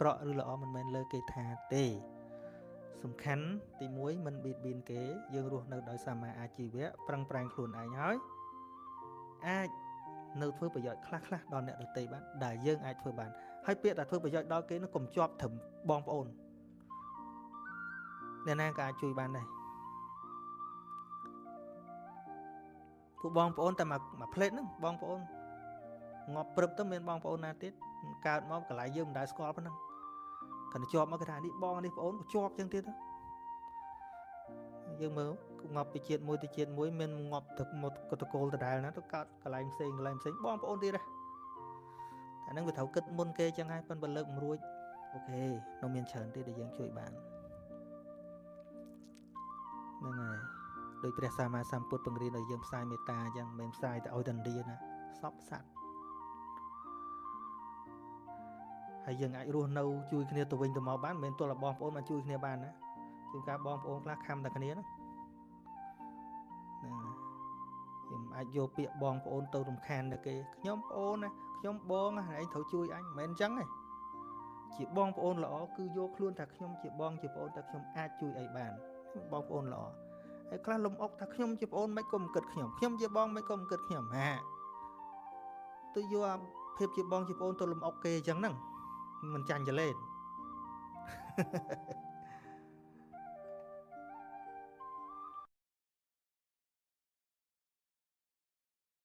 ក្រក់ឬល្អមិនមែនលើគេថាទេសំខាន់ទី1មិនបៀតបៀនគេយើងរស់នៅដោយសមាអាជីវៈប្រឹងប្រែងខ្លួនឯងហើយអាចនៅធ្វើប្រយោជន៍ខ្លះៗដល់អ្នកដទៃបានដែលយើងអាចធ្វើបានហើយពាក្យថាធ្វើប្រយោជន៍ដល់គេនោះកុំជាប់ត្រឹមបងប្អូនអ្នកណាក៏អាចជួយបានដែរពួកបងប្អូនតែមកផ្លេតហ្នឹងបងប្អូនងាប់ព្រឹបទៅមានបងប្អូនណាទៀតកើតមកកន្លែងយើងមិនដែលស្គាល់ប៉ុណ្ណឹងគាត់ជាប់មកគេថានេះបងនេះប្អូនក៏ជាប់ចឹងទៀតយើងមើលងាប់ពីជាតិមួយទៅជាតិមួយមានងាប់ទឹកមកតកូលដដែលណាទៅកើតកន្លែងផ្សេងបងប្អូនទៀតតែហ្នឹងវាត្រូវគិតមុនគេចឹងហើយប៉ុន្តែលើកមិនរួចអូខេនៅមានច្រើនទៀតដែលយើងជួយបានហ្នឹងហើយដោយព្រះសម្មាសម្ពុទ្ធបង្រៀនឲ្យយើងផ្សាយមេត្តាអញ្ចឹងមិនផ្សាយទៅឲ្យតែឥណ្ឌាណាសពសត្វហើយយើងអាចរស់នៅជួយគ្នាទៅវិញទៅមកបានមិនមែនទល់តែបងប្អូនមកជួយគ្នាបានណាជួនកាលបងប្អូនខ្លះខំតែគ្នាហ្នឹងខ្ញុំអាចយកពាក្យបងប្អូនទៅរំខានតែគេខ្ញុំប្អូនណាខ្ញុំបងណាឯងត្រូវជួយអញមិនមែនអញ្ចឹងទេជាបងប្អូនល្អគឺយកខ្លួនថាខ្ញុំជាបងជាប្អូនតែខ្ញុំអាចជួយអីបានបងប្អូនល្អហើយខ្លះលំអុកថាខ្ញុំជាប្អូនមិនក៏មិនគិតខ្ញុំជាបងមិនក៏មិនគិតខ្ញុំទៅយកភាពជាបងជាប្អូនទៅលំអុកគេអញ្ចឹងហ្នឹងមិនចាញ់ចលេន